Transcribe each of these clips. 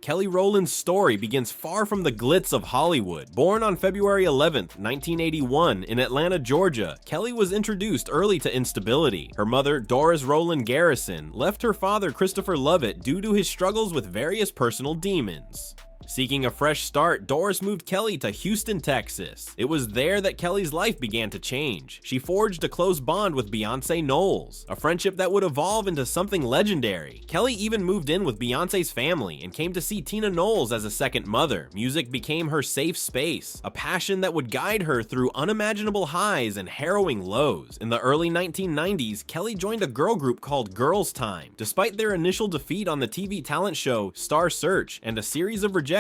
Kelly Rowland's story begins far from the glitz of Hollywood. Born on February 11th, 1981 in Atlanta, Georgia, Kelly was introduced early to instability. Her mother, Doris Rowland Garrison, left her father, Christopher Lovett, due to his struggles with various personal demons. Seeking a fresh start, Doris moved Kelly to Houston, Texas. It was there that Kelly's life began to change. She forged a close bond with Beyoncé Knowles, a friendship that would evolve into something legendary. Kelly even moved in with Beyoncé's family and came to see Tina Knowles as a second mother. Music became her safe space, a passion that would guide her through unimaginable highs and harrowing lows. In the early 1990s, Kelly joined a girl group called Girls Time. Despite their initial defeat on the TV talent show Star Search and a series of rejections,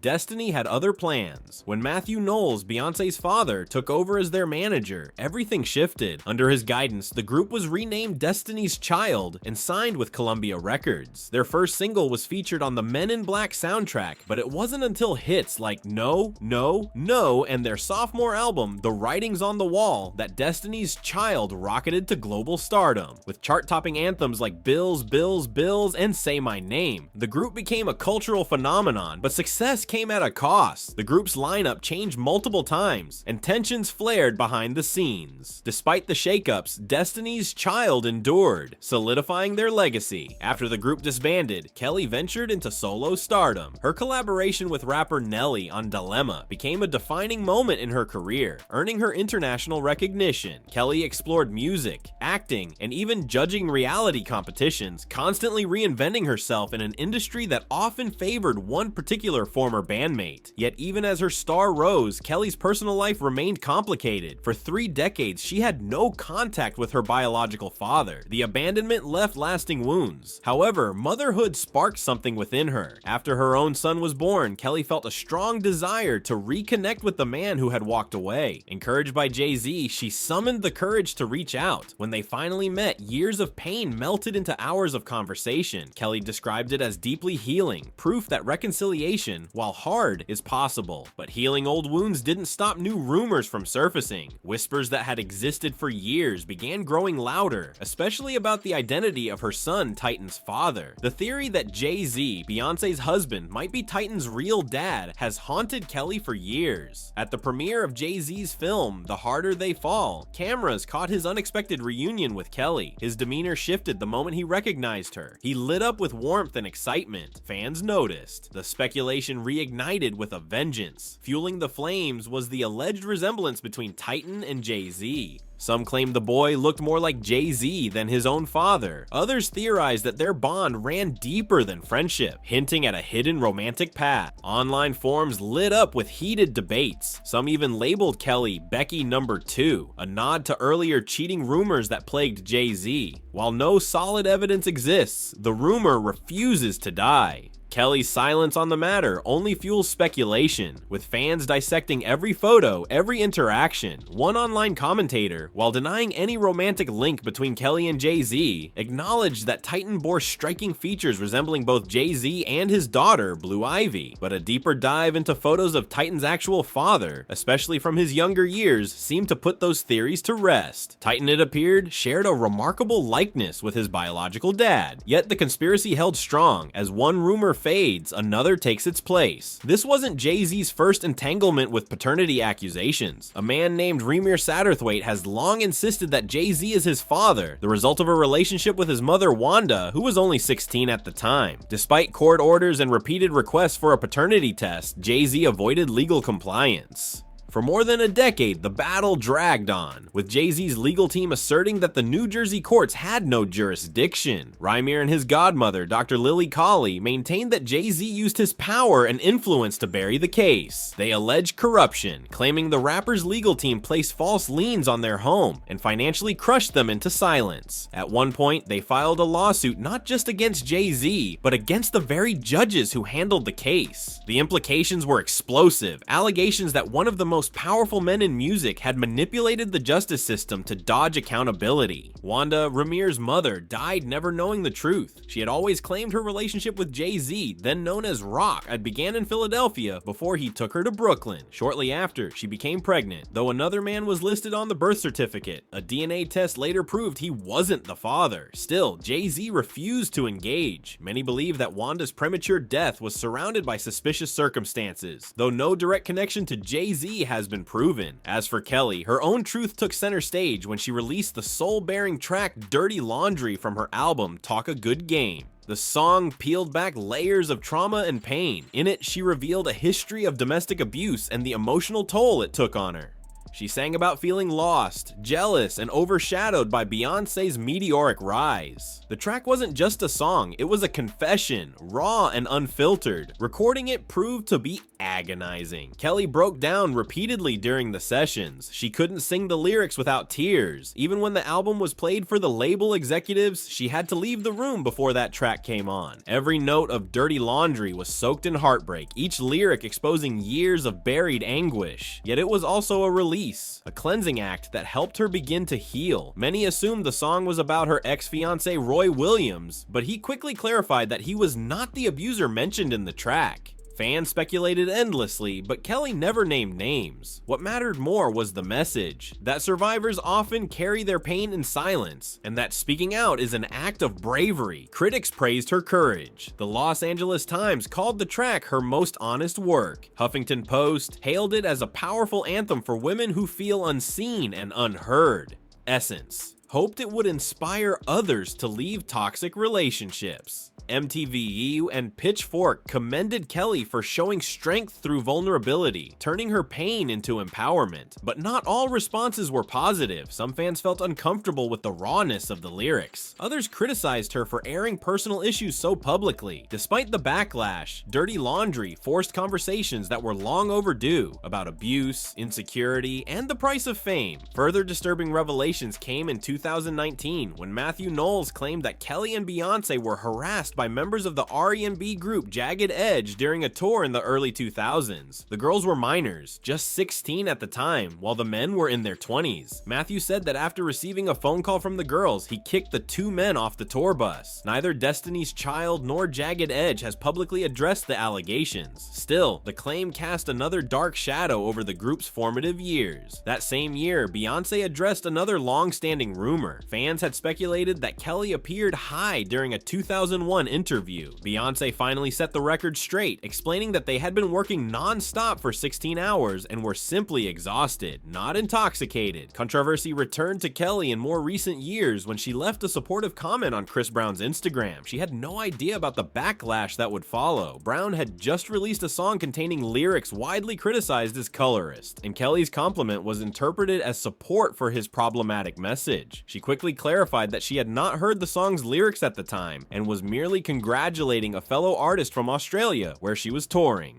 Destiny had other plans. When Matthew Knowles, Beyoncé's father, took over as their manager, everything shifted. Under his guidance, the group was renamed Destiny's Child and signed with Columbia Records. Their first single was featured on the Men in Black soundtrack, but it wasn't until hits like No, No, No and their sophomore album, The Writing's on the Wall, that Destiny's Child rocketed to global stardom. With chart-topping anthems like Bills, Bills, Bills, and Say My Name, the group became a cultural phenomenon, but success came at a cost. The group's lineup changed multiple times, and tensions flared behind the scenes. Despite the shakeups, Destiny's Child endured, solidifying their legacy. After the group disbanded, Kelly ventured into solo stardom. Her collaboration with rapper Nelly on Dilemma became a defining moment in her career, earning her international recognition. Kelly explored music, acting, and even judging reality competitions, constantly reinventing herself in an industry that often favored one particular former bandmate. Yet even as her star rose, Kelly's personal life remained complicated. For 3 decades, she had no contact with her biological father. The abandonment left lasting wounds. However, motherhood sparked something within her. After her own son was born, Kelly felt a strong desire to reconnect with the man who had walked away. Encouraged by Jay-Z, she summoned the courage to reach out. When they finally met, years of pain melted into hours of conversation. Kelly described it as deeply healing, proof that reconciliation, while hard, is possible. But healing old wounds didn't stop new rumors from surfacing. Whispers that had existed for years began growing louder, especially about the identity of her son, Titan's father. The theory that Jay-Z, Beyoncé's husband, might be Titan's real dad has haunted Kelly for years. At the premiere of Jay-Z's film, The Harder They Fall, cameras caught his unexpected reunion with Kelly. His demeanor shifted the moment he recognized her. He lit up with warmth and excitement. Fans noticed. The speculation reignited with a vengeance. Fueling the flames was the alleged resemblance between Titan and Jay-Z. Some claimed the boy looked more like Jay-Z than his own father. Others theorized that their bond ran deeper than friendship, hinting at a hidden romantic path. Online forums lit up with heated debates. Some even labeled Kelly Becky number 2, a nod to earlier cheating rumors that plagued Jay-Z. While no solid evidence exists, the rumor refuses to die. Kelly's silence on the matter only fuels speculation, with fans dissecting every photo, every interaction. One online commentator, while denying any romantic link between Kelly and Jay-Z, acknowledged that Titan bore striking features resembling both Jay-Z and his daughter, Blue Ivy. But a deeper dive into photos of Titan's actual father, especially from his younger years, seemed to put those theories to rest. Titan, it appeared, shared a remarkable likeness with his biological dad. Yet the conspiracy held strong. As one rumor fades, another takes its place. This wasn't Jay-Z's first entanglement with paternity accusations. A man named Remir Satterthwaite has long insisted that Jay-Z is his father, the result of a relationship with his mother Wanda, who was only 16 at the time. Despite court orders and repeated requests for a paternity test, Jay-Z avoided legal compliance. For more than a decade, the battle dragged on, with Jay-Z's legal team asserting that the New Jersey courts had no jurisdiction. Remir and his godmother, Dr. Lily Colley, maintained that Jay-Z used his power and influence to bury the case. They alleged corruption, claiming the rapper's legal team placed false liens on their home and financially crushed them into silence. At one point, they filed a lawsuit not just against Jay-Z, but against the very judges who handled the case. The implications were explosive, allegations that one of the most most powerful men in music had manipulated the justice system to dodge accountability. Wanda, Ramir's mother, died never knowing the truth. She had always claimed her relationship with Jay-Z, then known as Rock, had began in Philadelphia before he took her to Brooklyn. Shortly after, she became pregnant, though another man was listed on the birth certificate. A DNA test later proved he wasn't the father. Still, Jay-Z refused to engage. Many believe that Wanda's premature death was surrounded by suspicious circumstances, though no direct connection to Jay-Z has been proven. As for Kelly, her own truth took center stage when she released the soul-bearing track Dirty Laundry from her album Talk a Good Game. The song peeled back layers of trauma and pain. In it, she revealed a history of domestic abuse and the emotional toll it took on her. She sang about feeling lost, jealous, and overshadowed by Beyoncé's meteoric rise. The track wasn't just a song, it was a confession, raw and unfiltered. Recording it proved to be agonizing. Kelly broke down repeatedly during the sessions. She couldn't sing the lyrics without tears. Even when the album was played for the label executives, she had to leave the room before that track came on. Every note of Dirty Laundry was soaked in heartbreak, each lyric exposing years of buried anguish. Yet it was also a release, a cleansing act that helped her begin to heal. Many assumed the song was about her ex-fiancé Roy Williams, but he quickly clarified that he was not the abuser mentioned in the track. Fans speculated endlessly, but Kelly never named names. What mattered more was the message, that survivors often carry their pain in silence, and that speaking out is an act of bravery. Critics praised her courage. The Los Angeles Times called the track her most honest work. Huffington Post hailed it as a powerful anthem for women who feel unseen and unheard. Essence hoped it would inspire others to leave toxic relationships. MTV and Pitchfork commended Kelly for showing strength through vulnerability, turning her pain into empowerment. But not all responses were positive. Some fans felt uncomfortable with the rawness of the lyrics. Others criticized her for airing personal issues so publicly. Despite the backlash, Dirty Laundry forced conversations that were long overdue about abuse, insecurity, and the price of fame. Further disturbing revelations came in 2019 when Matthew Knowles claimed that Kelly and Beyoncé were harassed by members of the R&B group Jagged Edge during a tour in the early 2000s. The girls were minors, just 16 at the time, while the men were in their 20s. Matthew said that after receiving a phone call from the girls, he kicked the two men off the tour bus. Neither Destiny's Child nor Jagged Edge has publicly addressed the allegations. Still, the claim cast another dark shadow over the group's formative years. That same year, Beyoncé addressed another long-standing rumor. Fans had speculated that Kelly appeared high during a 2001 interview. Beyoncé finally set the record straight, explaining that they had been working non-stop for 16 hours and were simply exhausted, not intoxicated. Controversy returned to Kelly in more recent years when she left a supportive comment on Chris Brown's Instagram. She had no idea about the backlash that would follow. Brown had just released a song containing lyrics widely criticized as colorist, and Kelly's compliment was interpreted as support for his problematic message. She quickly clarified that she had not heard the song's lyrics at the time and was merely congratulating a fellow artist from Australia where she was touring.